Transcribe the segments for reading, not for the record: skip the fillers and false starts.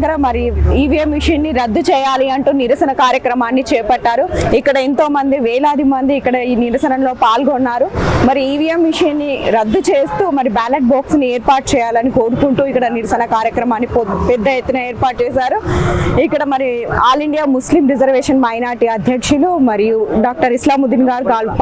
మరి EVM machine ని రద్దు చేయాలి అంటూ నిరసన కార్యక్రమాన్ని చేపట్టారు. ఇక్కడ ఎంతో మంది వేలాది మంది ఇక్కడ ఈ నిరసనలో పాల్గొన్నారు. మరి ఈవీఎం మిషన్ ని రద్దు చేస్తూ మరి బ్యాలెట్ బాక్స్ ని ఏర్పాటు చేయాలని కోరుకుంటూ ఇక్కడ నిరసన కార్యక్రమాన్ని పెద్ద ఎత్తున ఏర్పాటు చేశారు. ఇక్కడ మరి all India Muslim reservation minority అధ్యక్షులు మరియు డాక్టర్ ఇస్లాముద్దీన్ గారు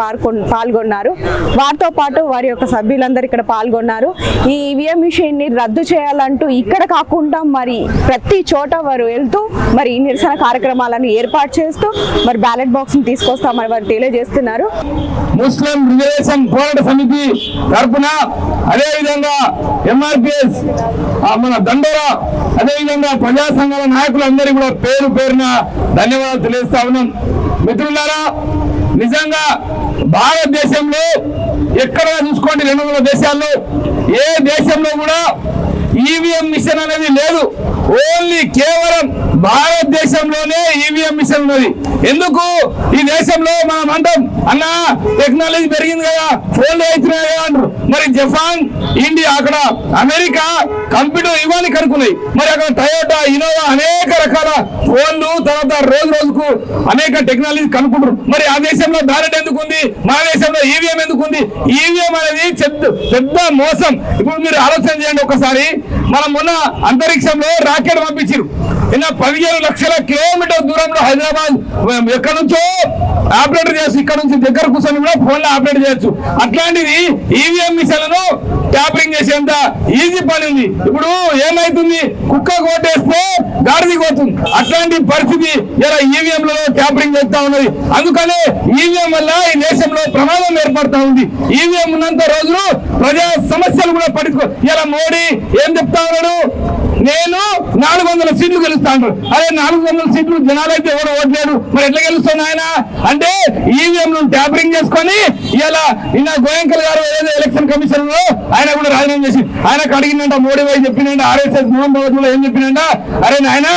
పాల్గొన్నారు. వారితో పాటు వారి యొక్క సభ్యులందరూ ఇక్కడ పాల్గొన్నారు. ఈ ఈవీఎం మిషన్ ని రద్దు చేయాలంటూ ఇక్కడ కాకుండా మరి ప్రతి చోట వారు వెళ్తూ మరి నిరసన కార్యక్రమాలను ఏర్పాటు చేస్తూ మరి బ్యాలెట్ బాక్స్ ని తీసుకొస్తామని వారు తెలియజేస్తున్నారు. ముస్లిం రిజర్వేషన్ పోరాట సమితి తరఫున అదేవిధంగా ఎంఆర్పిఎస్ మన దండోరా అదేవిధంగా ప్రజా సంఘాల నాయకులందరికీ కూడా పేరు పేరున ధన్యవాదాలు తెలియజేస్తా ఉన్నాం. మిత్రులారా, నిజంగా భారతదేశంలో ఎక్కడ చూసుకోండి 200 దేశాల్లో ఏ దేశంలో కూడా ఈవీఎం మిషన్ అనేది లేదు. ఓన్లీ కేవలం భారతదేశంలోనే ఈవీఎం మిషన్ ఉన్నది. ఎందుకు ఈ దేశంలో మనం అంటాం అన్న టెక్నాలజీ పెరిగింది కదా, ఫోన్లు అవుతున్నాయి కదా అంటారు. మరి జపాన్, ఇండియా, అక్కడ అమెరికా కంప్యూటర్ ఇవ్వాలి కనుక్కున్నాయి. మరి అక్కడ టయోటా, ఇనోవా అనేక రకాల ఫోన్లు, తర్వాత రోజుకు అనేక టెక్నాలజీ కనుక్కుంటారు. మరి ఆ దేశంలో బ్యాలెట్ ఎందుకు ఉంది, మన దేశంలో ఈవీఎం ఎందుకు ఉంది? ఈవీఎం అనేది పెద్ద మోసం. ఇప్పుడు మీరు ఆలోచన చేయండి ఒకసారి. మనం మొన్న అంతరిక్షంలో రాకెట్ పంపించారు. ఇలా 15 లక్షల కిలోమీటర్ దూరంలో హైదరాబాద్ ఎక్కడి నుంచో ఆపరేటర్ చేయొచ్చు. ఇక్కడ నుంచి దగ్గర కూర్చొని కూడా ఫోన్లో ఆపరేట్ చేయొచ్చు. అట్లాంటిది ఈవీఎం మిషన్లను ట్యాపరింగ్ చేసేంత ఈజీ పని ఉంది. ఇప్పుడు ఏమైతుంది, కుక్క కోటేస్తే గాడిది పోతుంది. అట్లాంటి పరిస్థితి ఇలా ఈవీఎంలలో ట్యాపరింగ్ చేస్తా ఉన్నది. అందుకనే ఈవీఎం వల్ల ఈ దేశంలో ప్రమాదం ఏర్పడతా ఉంది. ఈవీఎం ఉన్నంత రోజులు ప్రజా సమస్యలు కూడా పట్టుకో. ఇలా మోడీ ఏం చెప్తా ఉన్నాడు, నేను 400 సీట్లు గెలుస్తాను. అరే 400 సీట్లు జనాలైతే ఎవరు ఓట్లేడు, మరి ఎట్లా గెలుస్తాను ఆయన అంటే ఈవీఎం ట్యాపరింగ్ చేసుకొని ఇలా నిన్న గోయంకల్ గారు ఏదో ఎలక్షన్ కమిషన్ లో ఆయన కూడా రాజీనామా చేసి ఆయనకు అడిగిందంట. మోడీ భాయ్ చెప్పిందంట, ఆర్ఎస్ఎస్ మోహన్ భగవత్ కూడా ఏం చెప్పిందంట, అరే నాయన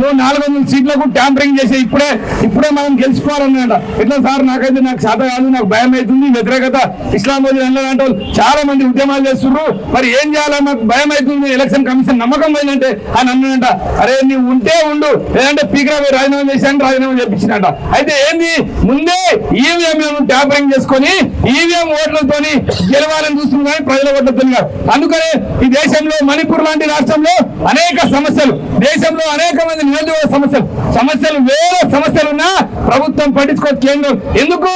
నువ్వు 400 సీట్లకు ట్యాంపరింగ్ చేసి ఇప్పుడే మనం గెలుచుకోవాలన్నాడ. ఎట్లా సార్, నాకు శాత కాదు, నాకు భయం అవుతుంది, వ్యతిరేకత ఇస్లామోదీ అంటే చాలా మంది ఉద్యమాలు చేస్తున్నారు, మరి ఏం చేయాలని నాకు భయం అవుతుంది, ఎలక్షన్ కమిషన్ నమ్మకం పోయిందంటే అని అన్నాడంట. అరే నీవు ఉంటే ఉండు, లేదంటే పీకరా రాజీనామా చేశాను, రాజీనామా చేపించినట. అయితే ఏంది, ముందే ఈవీఎం ట్యాంపరింగ్ చేసుకొని ఈవీఎం ఓట్లతో గెలవాలని చూస్తుంది కానీ ప్రజల ఓట్లతో కాదు. అందుకనే ఈ దేశంలో మణిపూర్ లాంటి రాష్ట్రంలో అనేక సమస్యలు, దేశంలో అనేక మంది నిరుద్యోగ సమస్యలు వేల సమస్యలున్నా ప్రభుత్వం పట్టించుకోదు. కేంద్రం ఎందుకు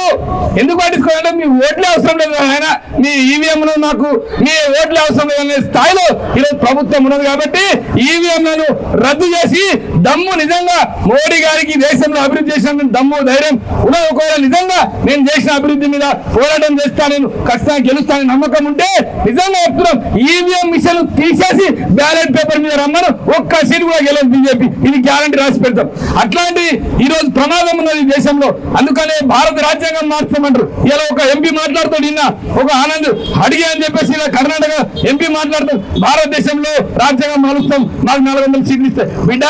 పట్టించుకోవాలంటే మీ ఓట్లే అవసరం లేదు ఆయన, మీ ఈవీఎం నాకు మీ ఓట్లే అవసరం లేదనే స్థాయిలో ఈరోజు ప్రభుత్వం ఉన్నది. కాబట్టి ఈవీఎంలను రద్దు చేసి దమ్ము నిజంగా మోడీ గారికి దేశంలో అభివృద్ధి చేసిన దమ్ము ధైర్యం ఉన్నది, ఒకవేళ నిజంగా నేను చేసిన అభివృద్ధి మీద పోరాటం చేస్తా, నేను ఖచ్చితంగా గెలుస్తానని నమ్మకం ఉంటే నిజంగా చెప్తున్నాం, ఈవీఎం మిషన్ తీసేసి బ్యాలెట్ పేపర్ మీద రమ్మను, ఒక్క సీట్ కూడా గెలవదు బీజేపీ, ఇది గ్యారంటీ రాసి పెడతాం. అట్లాంటి ఈ రోజు ప్రమాదం ఉన్నది ఈ దేశంలో. అందుకనే భారత రాజ్యాంగం మార్చమంటారు. ఇలా ఒక ఎంపీ మాట్లాడుతూ నిన్న ఒక ఆనంద్ అడిగే అని చెప్పేసి ఇలా కర్ణాటక ఎంపీ మాట్లాడుతూ భారతదేశంలో రాజ్యాంగం మారుస్తాం, మాకు 400 సీట్లు ఇస్తే. బిడ్డ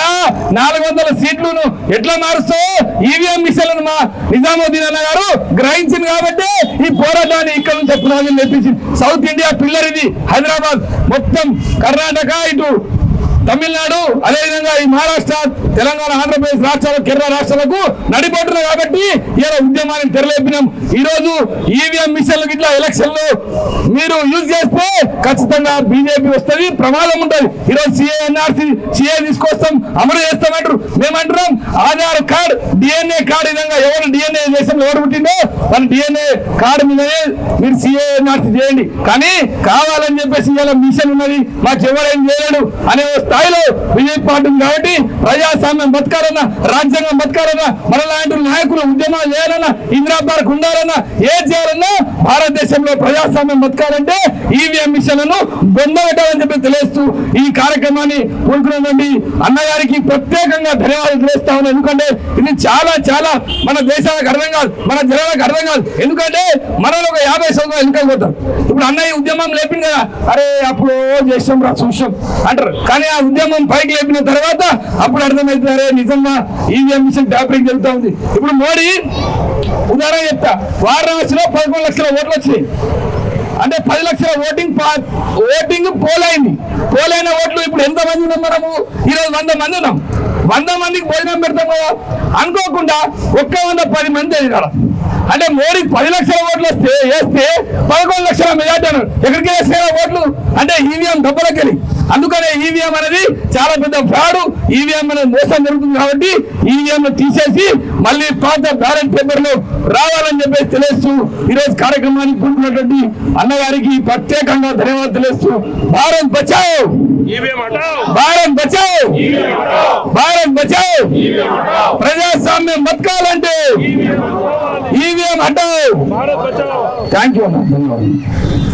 400 సీట్లను ఎట్లా మారుస్తావు? ఈవీఎం మిషన్లను మా నిజాముద్దీన్ అన్న గారు గ్రహించింది కాబట్టి ఈ పోరాటాన్ని ఇక్కడ నుంచి పునాదులు నేర్పించింది. సౌత్ ఇండియా పిల్లర్ ఇది. హైదరాబాద్ మొత్తం కర్ణాటక, ఇటు తమిళనాడు, అదేవిధంగా ఈ మహారాష్ట్ర, తెలంగాణ, ఆంధ్రప్రదేశ్ రాష్ట్రాలు, కేరళ రాష్ట్రాలకు నడిపోతున్నారు కాబట్టి ఇలా ఉద్యమాన్ని తెరలేపినాం. ఈ రోజు ఈవీఎం మిషన్లు ఇట్లా ఎలక్షన్ లో మీరు యూజ్ చేస్తే ఖచ్చితంగా బీజేపీ వస్తుంది, ప్రమాదం ఉంటుంది. ఈరోజు సిఏ తీసుకొస్తాం, అమలు చేస్తామంటారు. మేమంటున్నాం ఆధార్ కార్డు, డిఎన్ఏ కార్డు, విధంగా ఎవరు డిఎన్ఏ దేశంలో ఎవరు పుట్టిందో వాళ్ళ డిఎన్ఏ కార్డు మీదనే మీరు సిఏఎన్ఆర్సీ చేయండి. కానీ కావాలని చెప్పేసి ఇలా మిషన్ ఉన్నది, మాకు ఎవరేం చేయలేడు అనే స్థాయిలో బీజేపీ పార్టీ ఉంది. కాబట్టి ప్రజాస్వామ్యం బతకాలన్నా, రాజ్యాంగం బతకాలన్నా, మనలాంటి నాయకులు ఉద్యమాలు చేయాలన్నా, ఇందిరా పార్క్ ఉండాలన్నా, ఏది చేయాలన్నా భారతదేశంలో ప్రజాస్వామ్యం బతకాలంటే ఈవీఎం మిషన్లను బొందబెట్టాలని చెప్పి తెలియస్తూ ఈ కార్యక్రమాన్ని కోరుకున్నటువంటి అన్నగారికి ప్రత్యేకంగా ధన్యవాదాలు తెలియస్తా ఉన్నాను. ఎందుకంటే ఇది చాలా మన దేశాలకు అర్థం కాదు, మన జనాలకు అర్థం కాదు. ఎందుకంటే మనలో ఒక 50 సంవత్సరాలు వెనుకకు పోతాం. ఇప్పుడు అన్నయ్య ఉద్యమం లేపింది కదా, అరే అప్పుడు చేసాం రా చూసాం అంటారు. కానీ ఆ ఉద్యమం పైకి లేపిన తర్వాత అప్పుడు అర్థమవుతారే నిజంగా ఈవీఎం మిషన్ ట్యాపరింగ్ జరుగుతూ ఉంది. ఇప్పుడు మోడీ ఉదాహరణ చెప్తా, వారణాసిలో 11 లక్షల ఓట్లు వచ్చినాయి. అంటే 10 లక్షల ఓటింగ్ పోలైన ఓట్లు ఇప్పుడు ఎంత మంది ఉన్నాం మనము? ఈరోజు 100 మంది ఉన్నాం. 100 మందికి భోజనం పెడతాం కదా, అనుకోకుండా 110 మంది అడిగారు. అంటే మోడీ 10 లక్షల ఓట్లు వేస్తే 11 లక్షల మెజార్టీ అన్నారు. ఎక్కడికి వేస్తారా ఓట్లు? అంటే ఈవీఎం డబ్బులకెళ్ళి. అందుకనే ఈవీఎం అనేది చాలా పెద్ద ఫ్రాడ్. ఈవీఎం అనేది మోసం జరుగుతుంది కాబట్టి ఈవీఎం తీసేసి మళ్ళీ పాత బ్యాలెట్ పేపర్లు రావాలని చెప్పేసి తెలియస్తూ ఈరోజు కార్యక్రమానికి కూడుకున్నటువంటి అన్నగారికి ప్రత్యేకంగా ధన్యవాదాలు తెలియస్తూ భారత్ బచావ్, భారత్ బచావ్, భారత్ బచావ్. ప్రజాస్వామ్యం బతకాలంటే ఈవీఎం హటావ్. థ్యాంక్ యూ అన్న, ధన్యవాదాలు.